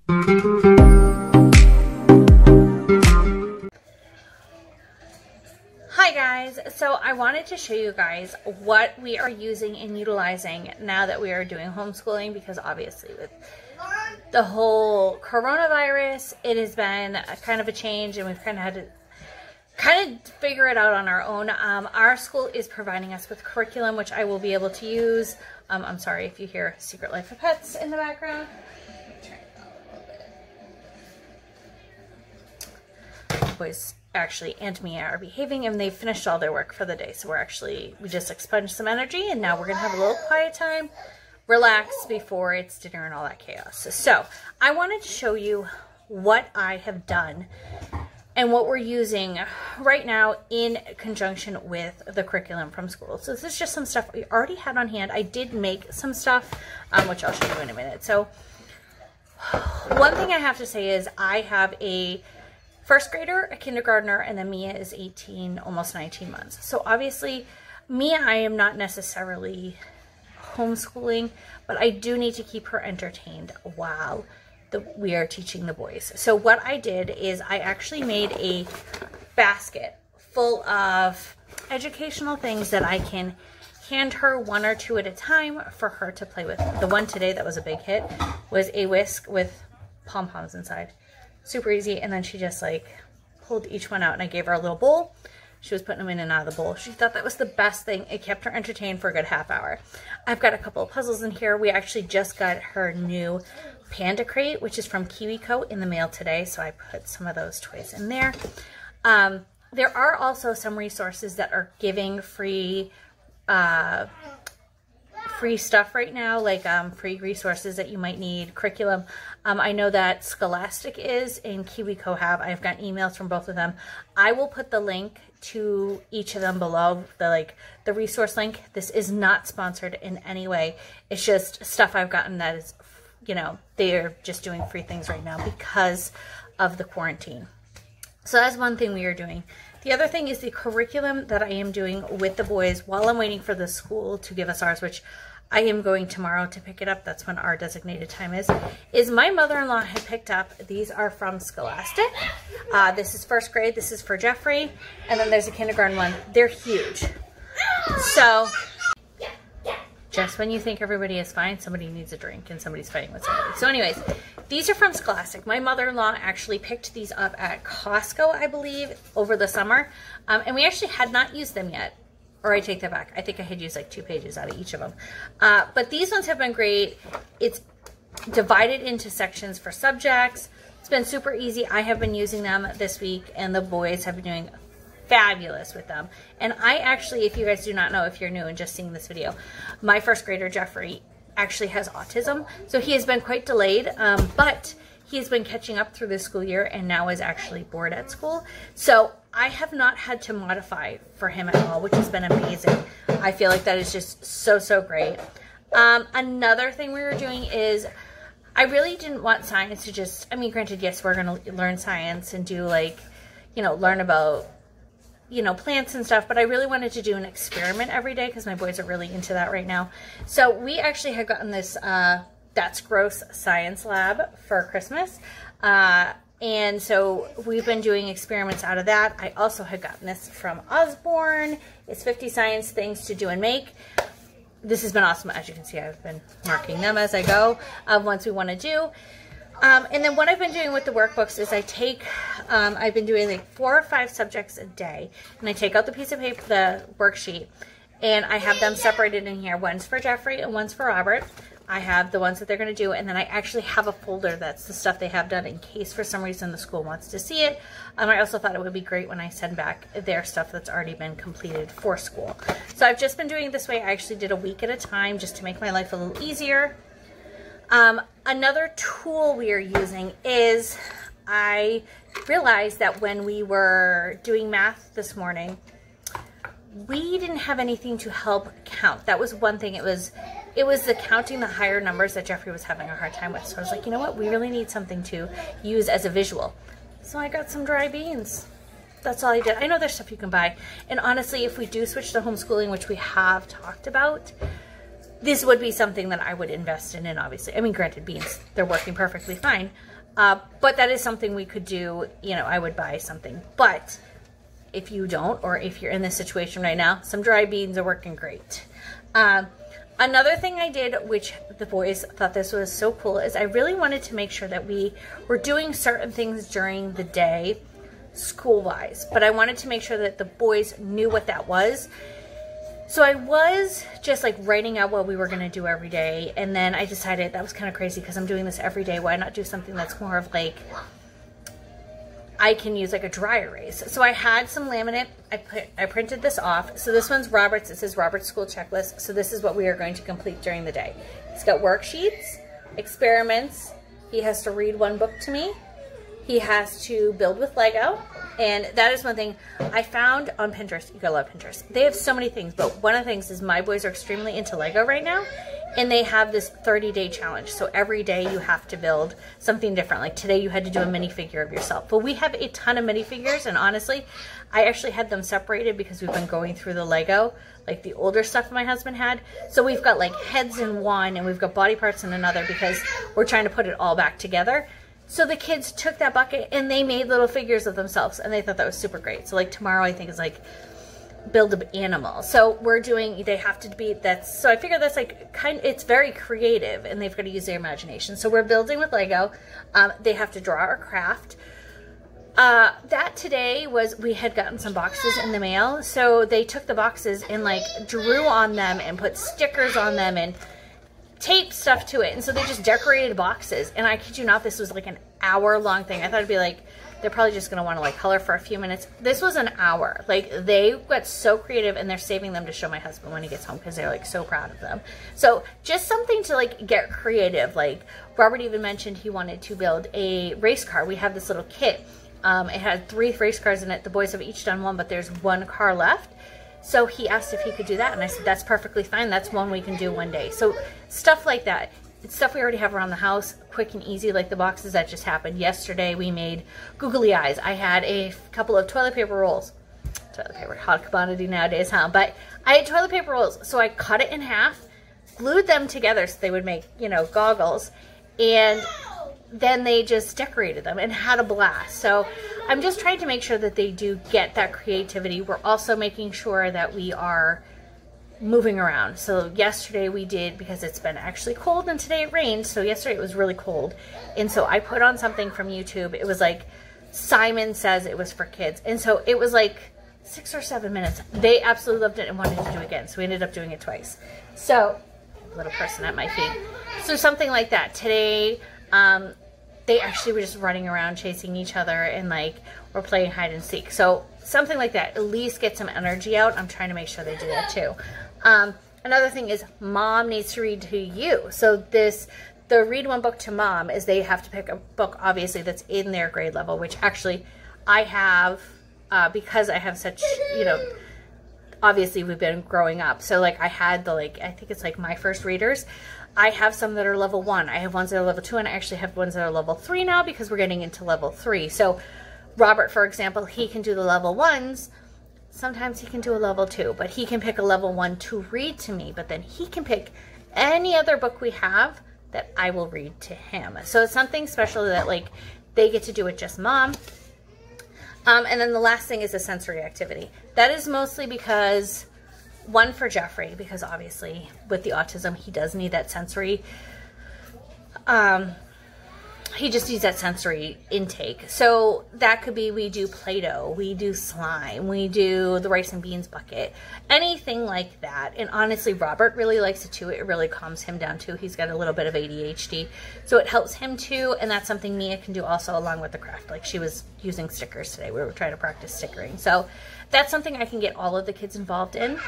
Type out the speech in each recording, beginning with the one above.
Hi guys, so I wanted to show you guys what we are using and utilizing now that we are doing homeschooling, because obviously with the whole coronavirus, it has been kind of a change and we've kind of had to figure it out on our own. Our school is providing us with curriculum, which I will be able to use. I'm sorry if you hear Secret Life of Pets in the background. Turn it down a little bit. Boys actually and Mia are behaving and they've finished all their work for the day. So we just expunged some energy and now we're gonna have a little quiet time, relax before it's dinner and all that chaos. So I wanted to show you what I have done and what we're using right now in conjunction with the curriculum from school. So this is just some stuff we already had on hand. I did make some stuff, which I'll show you in a minute. So one thing I have to say is I have a first grader, a kindergartner, and then Mia is 18, almost 19 months. So obviously, Mia, I am not necessarily homeschooling, but I do need to keep her entertained while we are teaching the boys. So what I did is I actually made a basket full of educational things that I can hand her one or two at a time for her to play with. The one today that was a big hit was a whisk with pom-poms inside. Super easy, and then she just like pulled each one out and I gave her a little bowl. She was putting them in and out of the bowl. She thought that was the best thing. It kept her entertained for a good half hour. I've got a couple of puzzles in here. We actually just got her new Panda crate, which is from KiwiCo, in the mail today, so I put some of those toys in there. There are also some resources that are giving free stuff right now, like free resources that you might need, curriculum. I know that Scholastic is and KiwiCo have. I've gotten emails from both of them. I will put the link to each of them below, the resource link. This is not sponsored in any way. It's just stuff I've gotten that is, they're just doing free things right now because of the quarantine. So that's one thing we are doing. The other thing is the curriculum that I am doing with the boys while I'm waiting for the school to give us ours, which I am going tomorrow to pick it up. That's when our designated time is my mother-in-law had picked up. These are from Scholastic. This is first grade. This is for Jeffrey. And then there's a kindergarten one. They're huge. So just when you think everybody is fine, somebody needs a drink and somebody's fighting with somebody. So anyways, these are from Scholastic. My mother-in-law actually picked these up at Costco, I believe, over the summer. And we actually had not used them yet. Or I take that back. I think I had used like 2 pages out of each of them. But these ones have been great. It's divided into sections for subjects. It's been super easy. I have been using them this week and the boys have been doing fabulous with them. And I actually, if you guys do not know, if you're new and just seeing this video, my first grader, Jeffrey, actually has autism. So he has been quite delayed, but he's been catching up through the school year and now is actually bored at school. So I have not had to modify for him at all, which has been amazing. I feel like that is just so, so great. Another thing we were doing is I really didn't want science to just, I mean, granted, yes, we're going to learn science and do like, learn about, plants and stuff, but I really wanted to do an experiment every day because my boys are really into that right now. So we actually had gotten this That's Gross Science Lab for Christmas. And so we've been doing experiments out of that. I also had gotten this from Osborne. It's 50 science things to do and make. This has been awesome. As you can see, I've been marking them as I go of ones we want to do. And then what I've been doing with the workbooks is I've been doing like 4 or 5 subjects a day. And I take out the piece of paper, the worksheet, and I have them separated in here. One's for Jeffrey and one's for Robert. I have the ones that they're going to do, and then I actually have a folder that's the stuff they have done in case for some reason the school wants to see it. I also thought it would be great when I send back their stuff that's already been completed for school. So I've just been doing it this way. I actually did a week at a time just to make my life a little easier. Another tool we are using is I realized that when we were doing math this morning, we didn't have anything to help count. That was one thing. It was the counting the higher numbers that Jeffrey was having a hard time with. So I was like, you know what? We really need something to use as a visual. So I got some dry beans. That's all I did. I know there's stuff you can buy. And honestly, if we do switch to homeschooling, which we have talked about, this would be something that I would invest in, and obviously, I mean, granted, beans, they're working perfectly fine. But that is something we could do. You know, I would buy something. But if you don't, or if you're in this situation right now, some dry beans are working great. Another thing I did, which the boys thought this was so cool, is I really wanted to make sure that we were doing certain things during the day school-wise. But I wanted to make sure that the boys knew what that was. So I was just like writing out what we were going to do every day. And then I decided that was kind of crazy because I'm doing this every day. Why not do something that's more of like, I can use like a dry erase. So I had some laminate. I printed this off. So this one's Robert's. It says Robert's School Checklist. So this is what we are going to complete during the day. It's got worksheets, experiments. He has to read one book to me. He has to build with Lego. And that is one thing I found on Pinterest. You gotta love Pinterest. They have so many things, but one of the things is my boys are extremely into Lego right now, and they have this 30-day challenge. So every day you have to build something different. Like today you had to do a minifigure of yourself. But we have a ton of minifigures, and honestly, I actually had them separated because we've been going through the Lego, like the older stuff my husband had. So we've got like heads in one, and we've got body parts in another because we're trying to put it all back together. So the kids took that bucket and they made little figures of themselves, and they thought that was super great. So like tomorrow I think is like build an animal. So we're doing, they have to be, that's, so I figure that's like it's very creative, and they've got to use their imagination. So we're building with Lego. They have to draw or craft. That today was, we had gotten some boxes in the mail. So they took the boxes and like drew on them and put stickers on them and tape stuff to it, and so they just decorated boxes. And I kid you not, this was like an hour-long thing. I thought it'd be like, they're probably just going to want to like color for a few minutes. This was an hour. Like they got so creative, and they're saving them to show my husband when he gets home because they're like so proud of them. So just something to like get creative. Like Robert even mentioned he wanted to build a race car. We have this little kit. It had 3 race cars in it. The boys have each done one, but there's 1 car left. So he asked if he could do that, and I said, that's perfectly fine. That's one we can do one day. So stuff like that. It's stuff we already have around the house, quick and easy, like the boxes that just happened. Yesterday we made googly eyes. I had a couple of toilet paper rolls. Toilet paper, hot commodity nowadays, huh? But I had toilet paper rolls, so I cut it in half, glued them together so they would make, you know, goggles, and then they just decorated them and had a blast. So I'm just trying to make sure that they do get that creativity. We're also making sure that we are moving around. So yesterday we did, because it's been actually cold and today it rained, so yesterday it was really cold, and so I put on something from YouTube. It was like Simon Says it was for kids, and so it was like 6 or 7 minutes. They absolutely loved it and wanted to do it again, so we ended up doing it twice. So little person at my feet. So something like that. Today they actually were just running around chasing each other, and like we're playing hide and seek. So something like that, at least get some energy out. I'm trying to make sure they do that too. Another thing is mom needs to read to you. So the read one book to mom is they have to pick a book, obviously, that's in their grade level, which actually I have, because I have such, you know, obviously we've been growing up. So like I had the, like, I think it's like my first readers. I have some that are level 1. I have ones that are level 2, and I actually have ones that are level 3 now because we're getting into level 3. So Robert, for example, he can do the level 1s. Sometimes he can do a level 2, but he can pick a level 1 to read to me, but then he can pick any other book we have that I will read to him. So it's something special that like they get to do with just mom. And then the last thing is a sensory activity. That is mostly because, one, for Jeffrey, because obviously with the autism, he does need that sensory, he just needs that sensory intake. So that could be, we do Play-Doh, we do slime, we do the rice and beans bucket, anything like that. And honestly, Robert really likes it too. It really calms him down too. He's got a little bit of ADHD, so it helps him too. And that's something Mia can do also along with the craft. Like she was using stickers today. We were trying to practice stickering. So that's something I can get all of the kids involved in.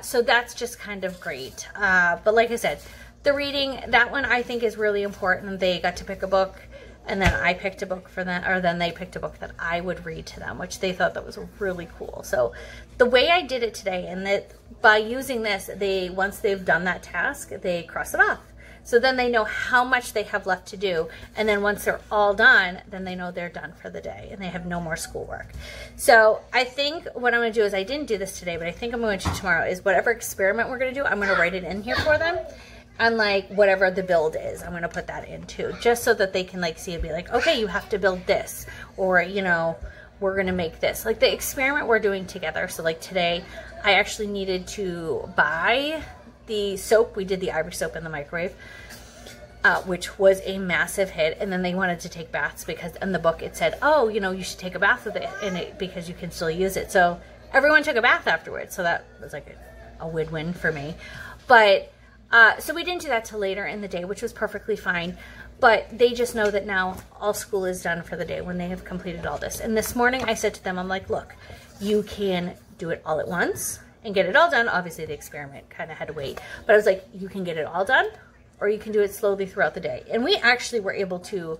So that's just kind of great. But like I said, the reading, that one I think is really important. They got to pick a book, and then I picked a book for them, or then they picked a book that I would read to them, which they thought that was really cool. So the way I did it today, and that by using this, once they've done that task, they cross it off. So then they know how much they have left to do. And then once they're all done, then they know they're done for the day and they have no more schoolwork. So I think what I'm going to do is, I didn't do this today, but I think I'm going to do tomorrow, is whatever experiment we're going to do, I'm going to write it in here for them. And like whatever the build is, I'm going to put that in too, just so that they can like see and be like, okay, you have to build this, or, you know, we're going to make this. Like the experiment we're doing together. So like today, I actually needed to buy the soap. We did the Irish soap in the microwave, which was a massive hit. And then they wanted to take baths because in the book it said, oh, you know, you should take a bath with it in it because you can still use it. So everyone took a bath afterwards. So that was like a win-win for me. But so we didn't do that till later in the day, which was perfectly fine. But they just know that now all school is done for the day when they have completed all this. And this morning I said to them, I'm like, look, you can do it all at once and get it all done. Obviously the experiment kind of had to wait. But I was like, you can get it all done, or you can do it slowly throughout the day. And we actually were able to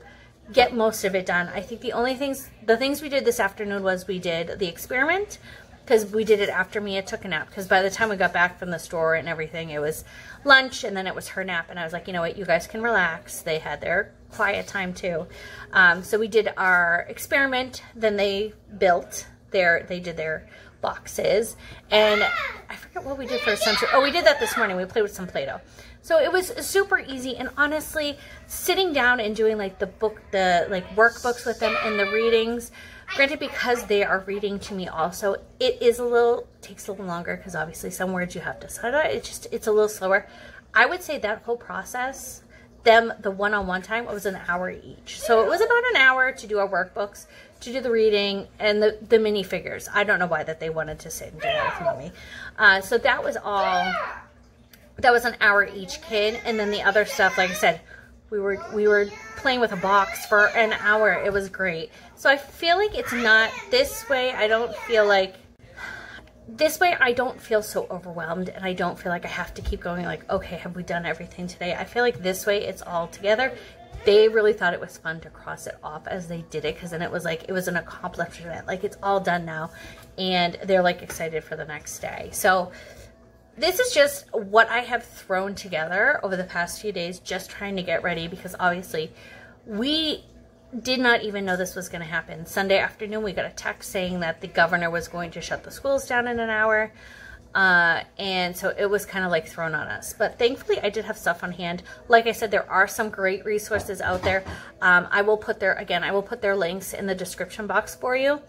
get most of it done. I think the things we did this afternoon was we did the experiment, because we did it after Mia took a nap. Because by the time we got back from the store and everything, it was lunch, and then it was her nap. And I was like, you know what, you guys can relax. They had their quiet time too. So we did our experiment. Then they did their boxes. And I forget what we did for essential. Oh, we did that this morning. We played with some Play-Doh. So it was super easy. And honestly, sitting down and doing like the workbooks with them and the readings, granted, because they are reading to me also, takes a little longer, because obviously some words you have to set out. It's a little slower. I would say that whole process, the one-on-one time, it was an hour each. So it was about an hour to do our workbooks, to do the reading, and the minifigures. I don't know why that they wanted to sit and do that with Mommy. So that was all. That was an hour each kid, and then the other stuff, like I said, we were playing with a box for an hour. It was great. So I feel like it's not this way. I don't feel so overwhelmed, and I don't feel like I have to keep going like, okay, have we done everything today? I feel like this way it's all together. They really thought it was fun to cross it off as they did it, because then it was like, it was an accomplishment. Like, it's all done now, and they're like excited for the next day. So this is just what I have thrown together over the past few days, just trying to get ready, because obviously we did not even know this was going to happen. Sunday afternoon, we got a text saying that the governor was going to shut the schools down in an hour. And so it was kind of like thrown on us. But thankfully, I did have stuff on hand. Like I said, there are some great resources out there. I will put their links in the description box for you,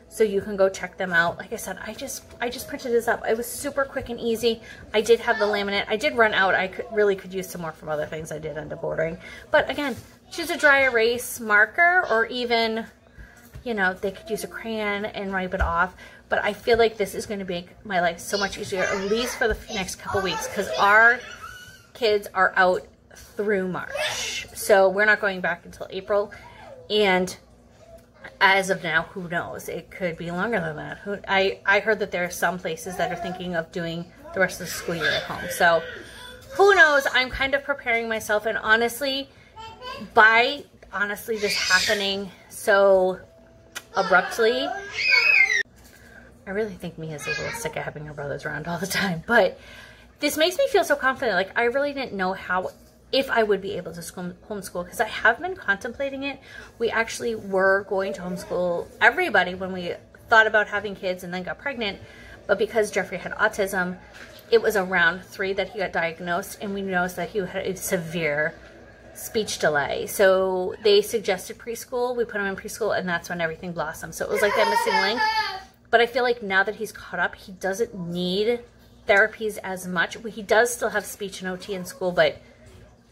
so you can go check them out. Like I said, I just printed this up. It was super quick and easy. I did have the laminate. I did run out. I really could use some more from other things I did end up ordering. But again, choose a dry erase marker, or even, you know, they could use a crayon and wipe it off. But I feel like this is going to make my life so much easier, at least for the next couple weeks, because our kids are out through March. So we're not going back until April. And as of now, who knows? It could be longer than that. I heard that there are some places that are thinking of doing the rest of the school year at home. So who knows? I'm kind of preparing myself. And honestly, this happening so abruptly, I really think Mia's a little sick of having her brothers around all the time. But this makes me feel so confident. Like, I really didn't know if I would be able to homeschool, because I have been contemplating it. We actually were going to homeschool everybody when we thought about having kids and then got pregnant. But because Jeffrey had autism, it was around 3 that he got diagnosed, and we noticed that he had a severe speech delay. So they suggested preschool. We put him in preschool, and that's when everything blossomed. So it was like that missing link. But I feel like now that he's caught up, he doesn't need therapies as much. He does still have speech and OT in school, but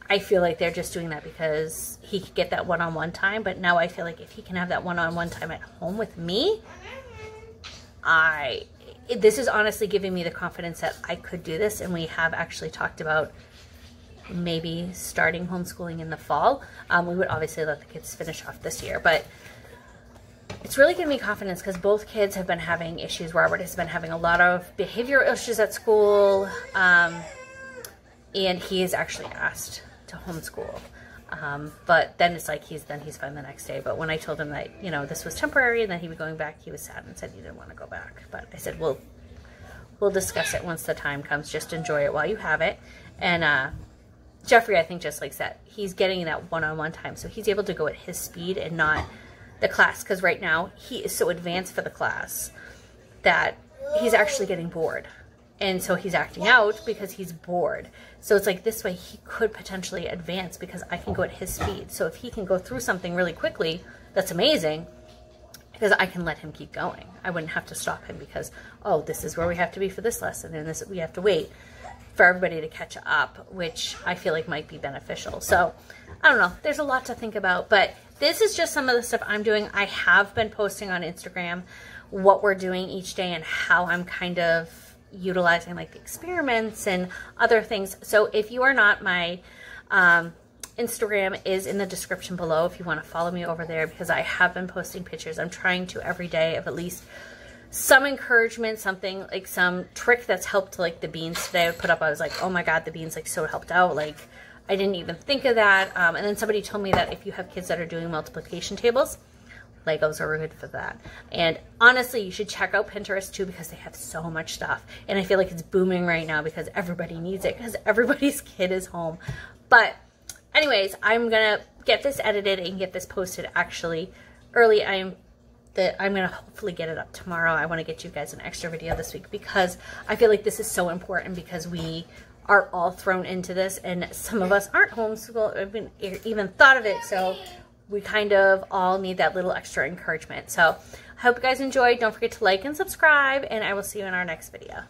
I feel like they're just doing that because he could get that one-on-one time. But now I feel like if he can have that one-on-one time at home with me, this is honestly giving me the confidence that I could do this. And we have actually talked about maybe starting homeschooling in the fall. We would obviously let the kids finish off this year, but it's really giving me confidence because both kids have been having issues. Robert has been having a lot of behavioral issues at school, and he is actually asked to homeschool. But then it's like he's fine the next day. But when I told him that, you know, this was temporary and that he was going back, he was sad and said he didn't want to go back. But I said, we'll discuss it once the time comes. Just enjoy it while you have it. And Jeffrey, I think, just likes that. He's getting that one-on-one time, so he's able to go at his speed and not the class, because right now he is so advanced for the class that he's actually getting bored. And so he's acting out because he's bored. So it's like this way he could potentially advance because I can go at his speed. So if he can go through something really quickly, that's amazing, because I can let him keep going. I wouldn't have to stop him because, oh, this is where we have to be for this lesson, and this we have to wait for everybody to catch up, which I feel like might be beneficial. So I don't know. There's a lot to think about, but this is just some of the stuff I'm doing. I have been posting on Instagram what we're doing each day and how I'm kind of utilizing like the experiments and other things. So if you are not, my Instagram is in the description below if you want to follow me over there, because I have been posting pictures. I'm trying to every day of at least some encouragement, something like some trick that's helped, like the beans today I put up. I was like, oh my God, the beans like so helped out. Like I didn't even think of that. And then somebody told me that if you have kids that are doing multiplication tables, Legos are good for that. And honestly, you should check out Pinterest too, because they have so much stuff. And I feel like it's booming right now because everybody needs it, because everybody's kid is home. But anyways, I'm going to get this edited and get this posted actually early. I'm going to hopefully get it up tomorrow. I want to get you guys an extra video this week because I feel like this is so important, because we are all thrown into this and some of us aren't homeschooled, haven't even thought of it. So we kind of all need that little extra encouragement. So I hope you guys enjoyed. Don't forget to like and subscribe, and I will see you in our next video.